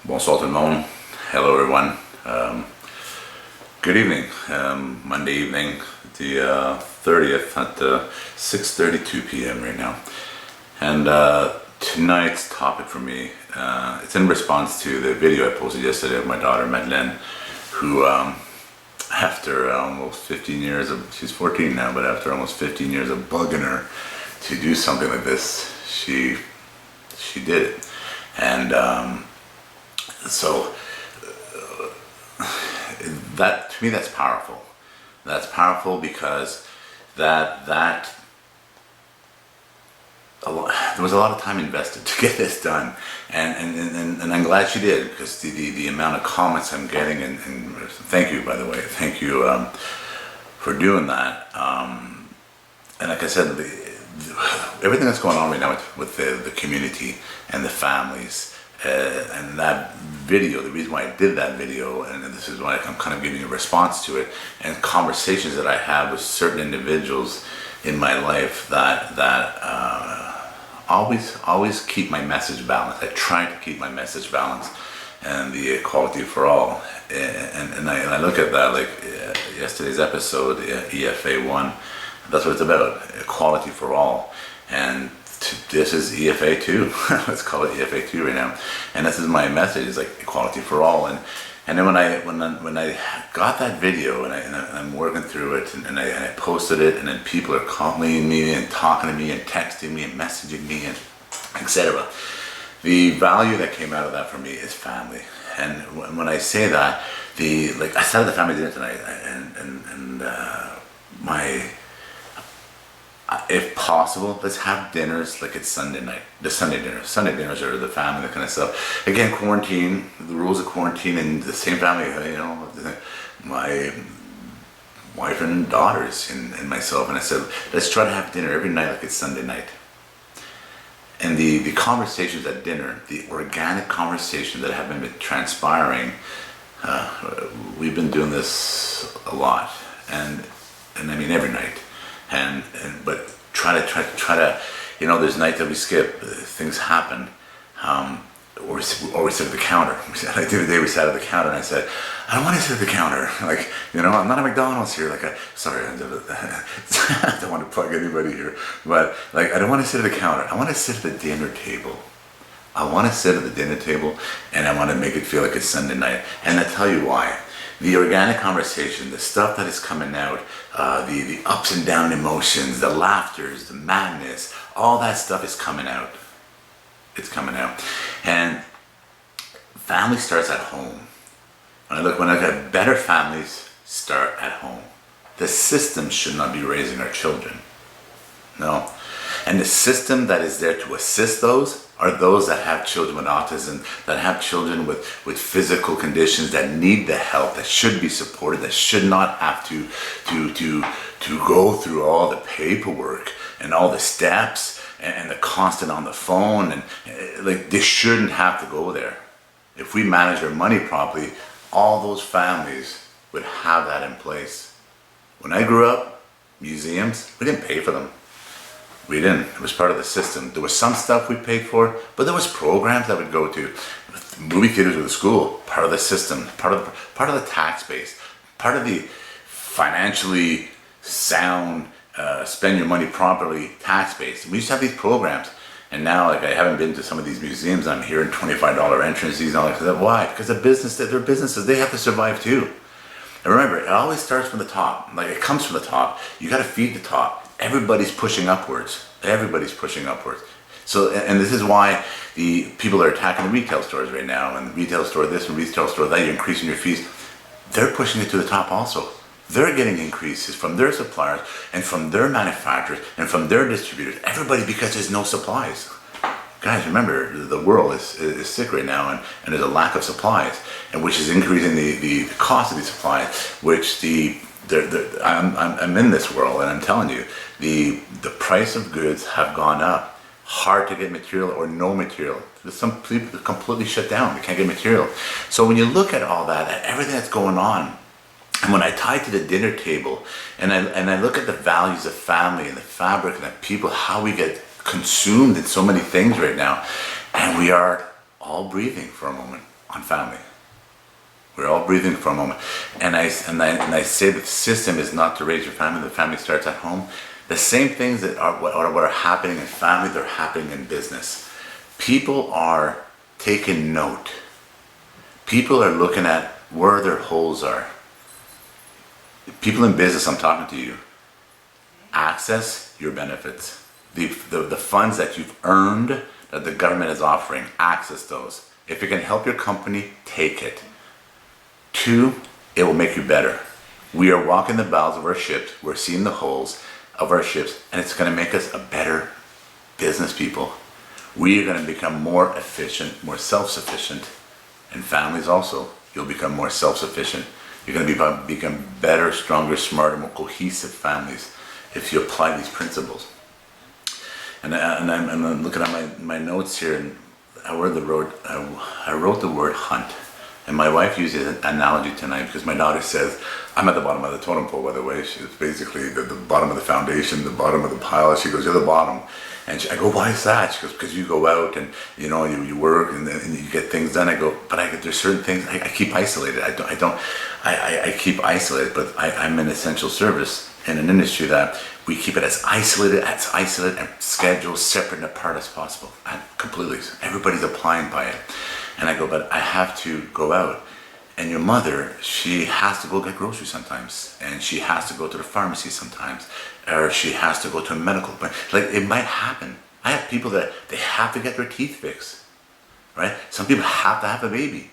Bonsoir tout le monde. Hello everyone. Good evening. Monday evening, the 30th at 6:32 p.m. right now. And tonight's topic for me, it's in response to the video I posted yesterday of my daughter Maddie, who after almost 15 years of, she's 14 now, but after almost 15 years of bugging her to do something like this, she did it. And so that, to me, that's powerful. That's powerful because there was a lot of time invested to get this done, and I'm glad she did, because the amount of comments I'm getting, and thank you, by the way, thank you for doing that. And like I said, everything that's going on right now with the community and the families, and that video, the reason why I did that video, and this is why I'm kind of giving a response to it, and conversations that I have with certain individuals in my life that always keep my message balanced. I try to keep my message balanced, and the equality for all. And I look at that, like yesterday's episode, EFA1, that's what it's about, equality for all. And this is EFA2. Let's call it EFA2 right now. And this is my message, is like equality for all. And then when I got that video, and I'm working through it, and I posted it, and then people are calling me and talking to me and texting me and messaging me and etc. The value that came out of that for me is family. And when I say that, I sat at the family dinner tonight, and if possible, let's have dinners like it's Sunday night. The Sunday dinners. Sunday dinners are the family, that kind of stuff. Again, quarantine, the rules of quarantine, and the same family, you know, my wife and daughters and myself. And I said, let's try to have dinner every night like it's Sunday night. And the conversations at dinner, the organic conversations that have been transpiring, we've been doing this a lot. And I mean every night. But try to, you know, there's nights that we skip, things happen, or we sit at the counter. Like the other day we sat at the counter, and I said, I don't want to sit at the counter. Like, you know, I'm not at McDonald's here. Like, sorry, I don't want to plug anybody here, but like, I don't want to sit at the counter. I want to sit at the dinner table. I want to sit at the dinner table, and I want to make it feel like it's Sunday night. And I'll tell you why. The organic conversation, the stuff that is coming out, the ups and down emotions, the laughters, the madness, all that stuff is coming out. It's coming out. And family starts at home. When I look at better families start at home. The system should not be raising our children. No. And the system that is there to assist those are those that have children with autism, that have children with physical conditions, that need the help, that should be supported, that should not have to go through all the paperwork and all the steps and the constant on the phone, and like, they shouldn't have to go there. If we manage our money properly, all those families would have that in place. When I grew up, museums, we didn't pay for them. We didn't. It was part of the system. There was some stuff we paid for, but there was programs that would go to. Movie theaters with the school, part of the system, part of the tax base, part of the financially sound, spend your money properly tax base. We used to have these programs, and now, like, I haven't been to some of these museums. I'm hearing $25 entrance fees and all that. Why? Because they're businesses. They have to survive too. And remember, it always starts from the top. Like, it comes from the top. You got to feed the top. Everybody's pushing upwards. Everybody's pushing upwards. So, and this is why the people are attacking the retail stores right now, and the retail store this and retail store that, you're increasing your fees. They're pushing it to the top also. They're getting increases from their suppliers and from their manufacturers and from their distributors. Everybody, because there's no supplies. Guys, remember, the world is sick right now, and there's a lack of supplies, and which is increasing the cost of these supplies, which I'm in this world, and I'm telling you, the price of goods have gone up. Hard to get material or no material. Some people completely shut down. They can't get material. So when you look at all that, everything that's going on, and when I tie it to the dinner table, and I look at the values of family and the fabric and the people, how we get consumed in so many things right now, and we are all breathing for a moment. on family. We're all breathing for a moment. And I say that the system is not to raise your family. The family starts at home. The same things that are what are happening in family, they're happening in business. People are taking note. People are looking at where their holes are. People in business, I'm talking to you. Access your benefits. The funds that you've earned, that the government is offering, access those. If it can help your company, take it. 2, it will make you better. We are walking the bows of our ships. We're seeing the holes of our ships, and it's going to make us a better business people. We are going to become more efficient, more self-sufficient, and families also. You'll become more self-sufficient. You're going to become better, stronger, smarter, more cohesive families if you apply these principles. And I'm looking at my notes here, and I wrote the word hunt. And my wife uses an analogy tonight because my daughter says, I'm at the bottom of the totem pole, by the way. She's basically the bottom of the foundation, the bottom of the pile. She goes, you're the bottom. And I go, why is that? She goes, because you go out and you work and you get things done. I go, but there's certain things I keep isolated. I keep isolated, but I'm in essential service in an industry that we keep it as isolated and scheduled, separate and apart as possible. And completely, everybody's applying by it. And I go, but I have to go out. And your mother, she has to go get groceries sometimes. And she has to go to the pharmacy sometimes. Or she has to go to a medical appointment. Like, it might happen. I have people that they have to get their teeth fixed. Right? Some people have to have a baby.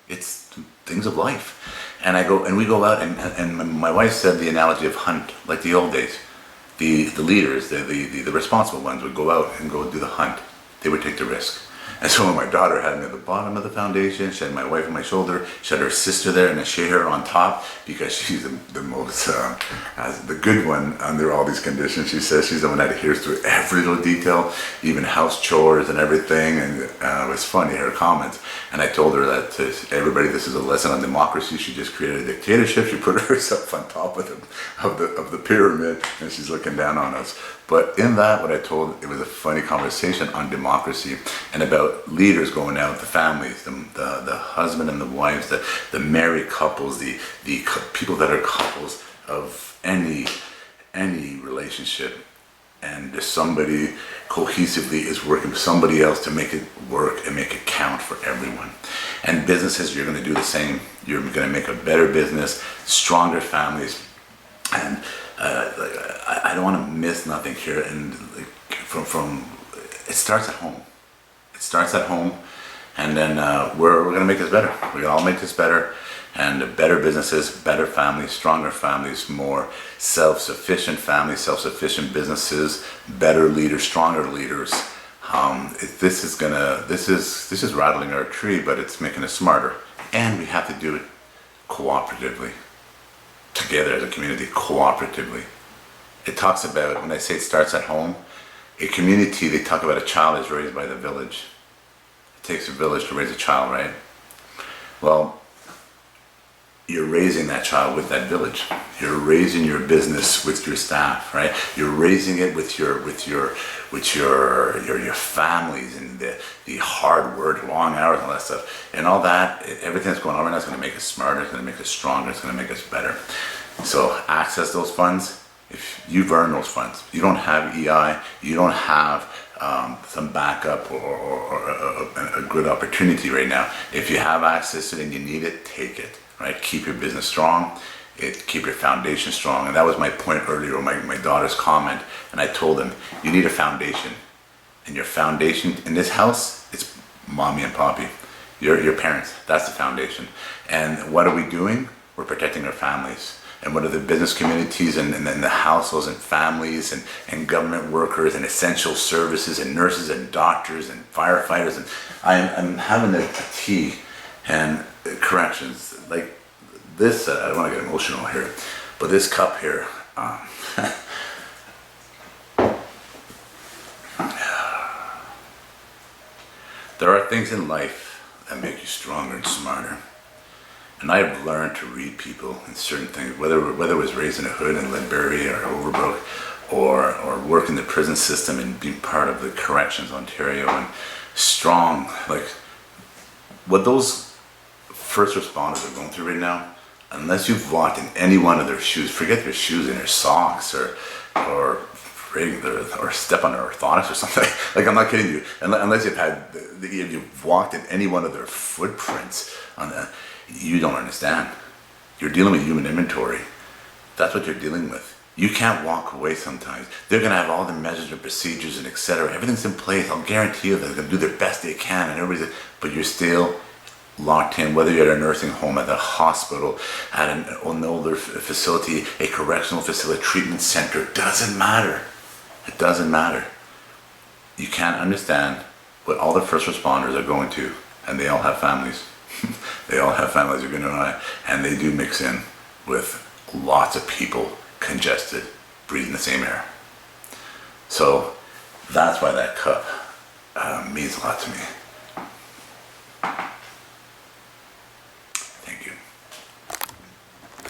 It's things of life. And we go out, and my wife said the analogy of hunt, like the old days. The leaders, the responsible ones would go out and go do the hunt. They would take the risk. And so when my daughter had me at the bottom of the foundation, she had my wife on my shoulder, she had her sister there, and she had her on top because she's the most, the good one under all these conditions. She says she's the one that adheres to every little detail, even house chores and everything. And it was funny, her comments. And I told her that to everybody, this is a lesson on democracy. She just created a dictatorship. She put herself on top of the pyramid, and she's looking down on us. But in that, what I told, it was a funny conversation on democracy and about leaders going out, the families, the husband and the wives, the married couples, the people that are couples of any relationship. And there's somebody cohesively is working with somebody else to make it work and make it count for everyone. And businesses, you're going to do the same. You're going to make a better business, stronger families, and I don't want to miss nothing here. And from it starts at home. It starts at home, and then we're going to make this better. We're going to all make this better, and better businesses, better families, stronger families, more self-sufficient families, self-sufficient businesses, better leaders, stronger leaders. This is rattling our tree, but it's making us smarter, and we have to do it cooperatively. Together as a community, cooperatively. It talks about, when I say it starts at home, a community, they talk about a child is raised by the village. It takes a village to raise a child, right? Well, you're raising that child with that village. You're raising your business with your staff, right? You're raising it with your families and the hard work, long hours, and all that stuff. And all that, everything that's going on right now is going to make us smarter, it's going to make us stronger, it's going to make us better. So access those funds. If you've earned those funds, you don't have EI, you don't have some backup or a good opportunity right now. If you have access to it and you need it, take it. Right? Keep your business strong. Keep your foundation strong. And that was my point earlier, my daughter's comment. And I told them, you need a foundation. And your foundation in this house, it's mommy and poppy. Your parents, that's the foundation. And what are we doing? We're protecting our families. And what are the business communities and the households and families and government workers and essential services and nurses and doctors and firefighters. And I'm having a tea and corrections. Like this, I don't want to get emotional here, but this cup here, there are things in life that make you stronger and smarter. And I've learned to read people in certain things, whether it was raised in a hood in Ledbury or Overbrook, or work in the prison system and being part of the Corrections Ontario and strong, like what those first responders are going through right now, unless you've walked in any one of their shoes, forget their shoes, in their socks or step on their orthotics or something. Like, I'm not kidding you. Unless you've walked in any one of their footprints on that, you don't understand. You're dealing with human inventory. That's what you're dealing with. You can't walk away sometimes. They're going to have all the measures and procedures and etc. Everything's in place. I'll guarantee you they're going to do their best they can, and but you're still locked in, whether you're at a nursing home, at a hospital, at an older facility, a correctional facility, a treatment center. Doesn't matter. It doesn't matter. You can't understand what all the first responders are going to, and they all have families. They all have families who are going to, and they do mix in with lots of people congested, breathing the same air. So that's why that cup means a lot to me.